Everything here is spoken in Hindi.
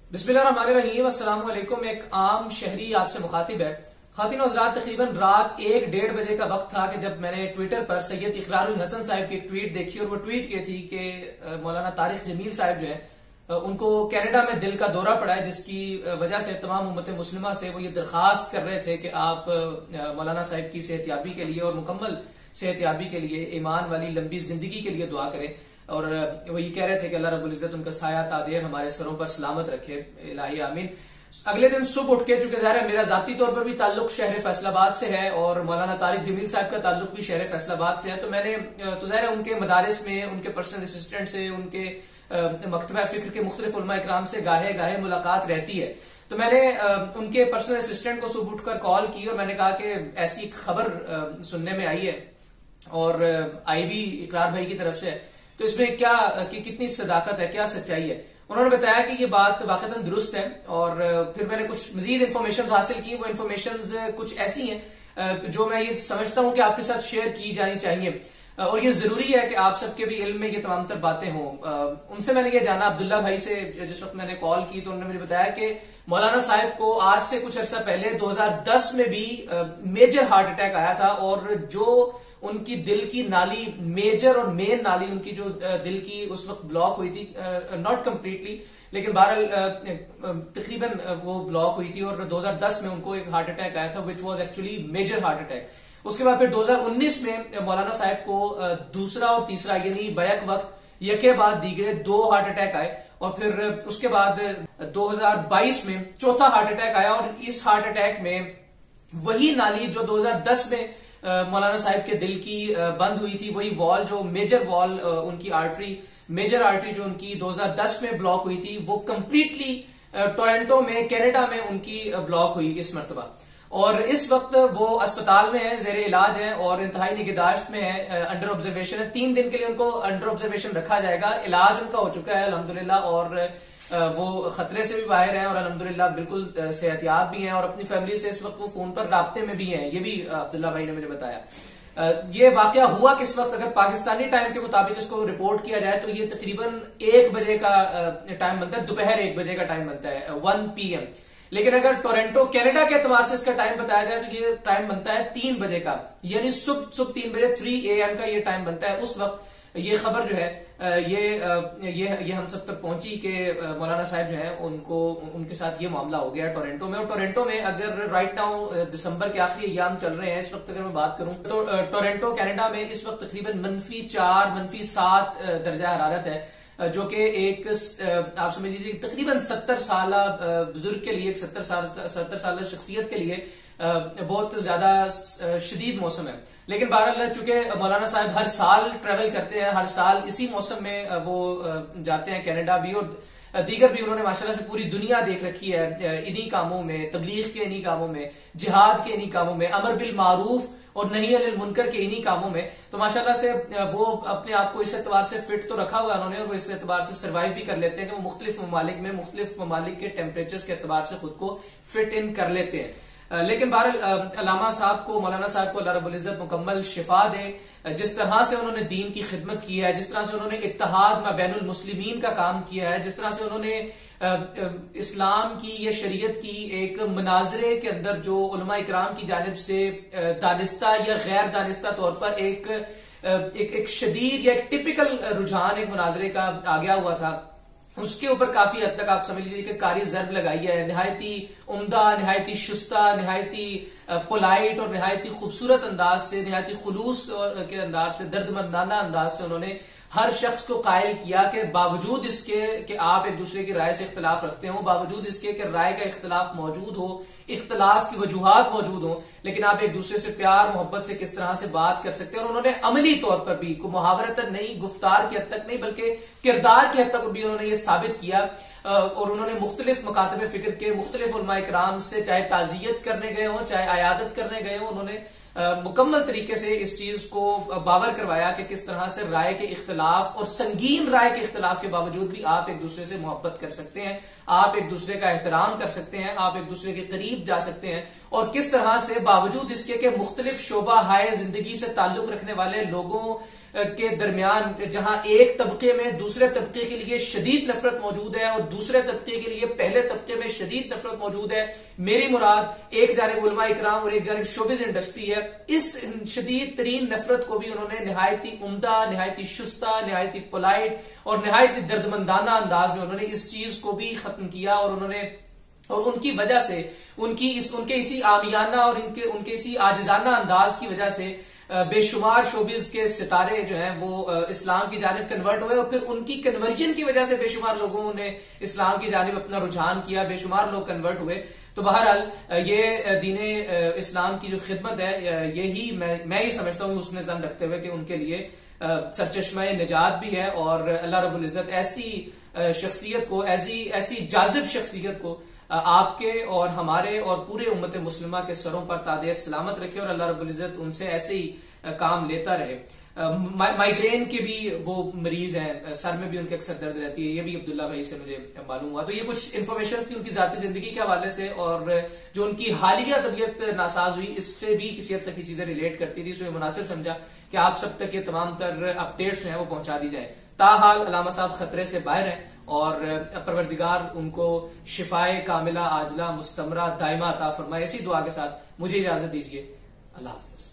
बिस्मिल्लाहिर्रहमानिर्रहीम। अस्सलाम वालेकुम। एक आम शहरी आपसे मुखातिब है। खातिन हज़रात, तकरीबन रात 1-1:30 बजे का वक्त था कि जब मैंने ट्विटर पर सैयद इकरारुल हसन साहब की एक ट्वीट देखी और वो ट्वीट ये थी कि मौलाना तारिक जमील साहब जो है उनको कनाडा में दिल का दौरा पड़ा है, जिसकी वजह से तमाम उम्मत मुस्लिमा से वो ये दरखास्त कर रहे थे कि आप मौलाना साहब की सेहतयाबी के लिए और मुकम्मल सेहतयाबी के लिए, ईमान वाली लंबी जिंदगी के लिए दुआ करें। और वो ये कह रहे थे कि अल्लाह रब्बुल इज्जत उनका साया तादेर हमारे सरों पर सलामत रखे, इलाही आमीन। अगले दिन सुबह उठ के, चूंकि ज़ाहिर है मेरा जाती तौर पर भी ताल्लुक शहर फैसलाबाद से है और मौलाना तारिक जमील साहब का ताल्लुक भी शहर फैसलाबाद से है, तो मैंने तो ज़ाहिर है उनके मदारिस में, उनके पर्सनल असिस्टेंट से, उनके मकतबा फिक्र के मुख्तलिफ उलमा इकराम से गाहे गाहे मुलाकात रहती है। तो मैंने उनके पर्सनल असिस्टेंट को सुबह उठकर कॉल की और मैंने कहा कि ऐसी एक खबर सुनने में आई है और आई भी इकरार भाई की तरफ से है, तो इसमें क्या कि कितनी सदाकत है, क्या सच्चाई है। उन्होंने बताया कि ये बात वाकईतन दुरुस्त है और फिर मैंने कुछ मजीद इन्फॉर्मेशन हासिल की। वो इन्फॉर्मेशन कुछ ऐसी हैं जो मैं ये समझता हूं कि आपके साथ शेयर की जानी चाहिए और ये जरूरी है कि आप सबके भी इल्म में ये तमाम तर बातें हों। उनसे मैंने ये जाना, अब्दुल्ला भाई से जिस वक्त मैंने कॉल की तो उन्होंने मुझे बताया कि मौलाना साहब को आज से कुछ अर्सा पहले 2010 में भी मेजर हार्ट अटैक आया था और जो उनकी दिल की नाली, मेजर और मेन नाली उनकी जो दिल की उस वक्त ब्लॉक हुई थी, नॉट कंप्लीटली लेकिन बहरहाल तकरीबन वो ब्लॉक हुई थी और 2010 में उनको एक हार्ट अटैक आया था which was actually major heart attack. उसके बाद फिर 2019 में मौलाना साहब को दूसरा और तीसरा यानी बैक वक्त यके बाद दीगरे 2 हार्ट अटैक आए और फिर उसके बाद 2022 में चौथा हार्ट अटैक आया और इस हार्ट अटैक में वही नाली जो 2010 में मौलाना साहब के दिल की बंद हुई थी, वही वॉल जो मेजर वॉल उनकी आर्टरी, मेजर आर्टरी जो उनकी 2010 में ब्लॉक हुई थी, वो कंप्लीटली टोरंटो में, कनाडा में उनकी ब्लॉक हुई इस मरतबा। और इस वक्त वो अस्पताल में है, जेर इलाज है और इंतहाई निगहदाश्त में है, अंडर ऑब्जर्वेशन है। 3 दिन के लिए उनको अंडर ऑब्जर्वेशन रखा जाएगा। इलाज उनका हो चुका है अल्हम्दुलिल्लाह और वो खतरे से भी बाहर हैं और अल्हम्दुलिल्लाह बिल्कुल सेहतयाब भी हैं और अपनी फैमिली से इस वक्त वो फोन पर राब्ते में भी हैं। ये भी अब्दुल्ला भाई ने मुझे बताया। ये वाकया हुआ किस वक्त, अगर पाकिस्तानी टाइम के मुताबिक इसको रिपोर्ट किया जाए तो ये तकरीबन 1 बजे का टाइम बनता है, दोपहर 1 बजे का टाइम बनता है, 1 PM। लेकिन अगर टोरंटो कनाडा के एतबार से इसका टाइम बताया जाए तो ये टाइम बनता है 3 बजे का, यानी सुबह 3 बजे 3 AM का ये टाइम बनता है। उस वक्त ये खबर जो है ये हम सब तक पहुंची कि मौलाना साहब जो है उनको, उनके साथ ये मामला हो गया टोरंटो में। और टोरंटो में अगर राइट नाउ दिसंबर के आखिरी अय्याम चल रहे हैं इस वक्त, अगर मैं बात करूं तो टोरंटो कनाडा में इस वक्त तकरीबन -4 -7 दर्जा हरारत है, जो कि एक आप समझ लीजिए तकरीबन 70 साल बुजुर्ग के लिए, 70 साल शख्सियत के लिए बहुत ज्यादा शदीद मौसम है। लेकिन बहरहाल चूंकि मौलाना साहब हर साल ट्रेवल करते हैं, हर साल इसी मौसम में वो जाते हैं कनाडा भी और दीगर भी, उन्होंने माशाल्लाह से पूरी दुनिया देख रखी है इन्हीं कामों में, तबलीग के इन्हीं कामों में, जिहाद के इन्हीं कामों में, अमर बिल मारूफ और नहीं अनिल मुनकर के इन्हीं कामों में। तो माशाल्लाह से वो अपने आप को इस एतबार से फिट तो रखा हुआ है उन्होंने और वो इस एतबार से सर्वाइव भी कर लेते हैं कि वो मुख्तलिफ ममालिक के टेम्परेचर के एतबार से खुद को फिट इन कर लेते हैं। लेकिन बहरहाल अल्लामा साहब को, मौलाना साहब को अल्लाह रब्बुल इज्जत मुकम्मल शिफा दे। जिस तरह से उन्होंने दीन की खिदमत की है, जिस तरह से उन्होंने इत्तेहाद में बैनुल मुस्लिमीन का काम किया है, जिस तरह से उन्होंने इस्लाम की या शरीयत की एक मनाजरे के अंदर जो उलमा इकराम की जानिब से दानिस्ता या गैर दानिस्ता तौर पर एक शदीद या एक टिपिकल रुझान एक मुनाजरे का आ गया हुआ था, उसके ऊपर काफी हद तक आप समझ लीजिए कि कारी जर्ब लगाई है। निहायती उम्दा, निहायती शुस्ता, निहायती पोलाइट और निहायती खूबसूरत अंदाज से, निहायती खुलूस के अंदाज से, दर्दमंदाना अंदाज से उन्होंने हर शख्स को कायल किया कि बावजूद इसके कि आप एक दूसरे की राय से इख्तलाफ रखते हो, बावजूद इसके कि राय का इख्तलाफ मौजूद हो, इख्तलाफ की वजूहात मौजूद हो, लेकिन आप एक दूसरे से प्यार मोहब्बत से किस तरह से बात कर सकते हैं। और उन्होंने अमली तौर पर भी, मुहावरतन नहीं, गुफ्तार की हद तक नहीं, बल्कि किरदार की हद तक भी उन्होंने ये साबित किया। और उन्होंने मुख्तलिफ मकातब फिक्र के मुख्तलिफ उलमा इकराम से, चाहे ताजियत करने गए हों, चाहे आयादत करने गए हों, उन्होंने मुकम्मल तरीके से इस चीज को बावर करवाया कि किस तरह से राय के इख्तलाफ और संगीन राय के इख्तलाफ के बावजूद भी आप एक दूसरे से मोहब्बत कर सकते हैं, आप एक दूसरे का एहतराम कर सकते हैं, आप एक दूसरे के करीब जा सकते हैं, और किस तरह से बावजूद इसके कि मुख्तलिफ शोबा हाय जिंदगी से ताल्लुक रखने वाले लोगों के दरमियान जहां एक तबके में दूसरे तबके के लिए शदीद नफरत मौजूद है और दूसरे तबके के लिए पहले तबके में शदीद नफरत मौजूद है, मेरी मुराद एक जानिब उलमा इकराम और एक जानिब शोबिज इंडस्ट्री है, इस शदीद तरीन नफरत को भी उन्होंने निहायती उम्दा, निहायती शुस्ता, निहायती पोलाइट और निहायती दर्दमंदाना अंदाज में उन्होंने इस चीज को भी खत्म किया। और उनकी वजह से उनके इसी आमियाना और उनके इसी आजिजाना अंदाज की वजह से बेशुमार शोबिज के सितारे जो हैं वो इस्लाम की जानिब कन्वर्ट हुए, और फिर उनकी कन्वर्जन की वजह से बेशुमार लोगों ने इस्लाम की जानिब अपना रुझान किया, बेशुमार लोग कन्वर्ट हुए। तो बहरहाल ये दीने इस्लाम की जो खिदमत है, यही मैं ही समझता हूँ उसमें जन रखते हुए कि उनके लिए सरचश्मा निजात भी है, और अल्लाह रब्बुल इज्जत ऐसी शख्सियत को, ऐसी जाजिब शख्सियत को आपके और हमारे और पूरे उम्मत मुस्लिमा के सरों पर तादेर सलामत रखे, और अल्लाह रब्बुल इज्जत उनसे ऐसे ही काम लेता रहे। माइग्रेन के भी वो मरीज हैं, सर में भी उनके अक्सर दर्द रहती है, ये भी अब्दुल्ला भाई से मुझे मालूम हुआ। तो ये कुछ इन्फॉर्मेशन थी उनकी जाती जिंदगी के हवाले से, और जो उनकी हालिया तबीयत नासाज हुई इससे भी किसी हद तक ये चीजें रिलेट करती थी, सो मुनासिब समझा कि आप सब तक ये तमाम तर अपडेट्स जो है वो पहुंचा दी जाए। ताहाल अल्लामा साहब खतरे से बाहर हैं, और परवरदिगार उनको शिफाए कामिला आजला मुस्तमरा दायमा अता फरमाए। इसी दुआ के साथ मुझे इजाजत दीजिए। अल्लाह हाफिज।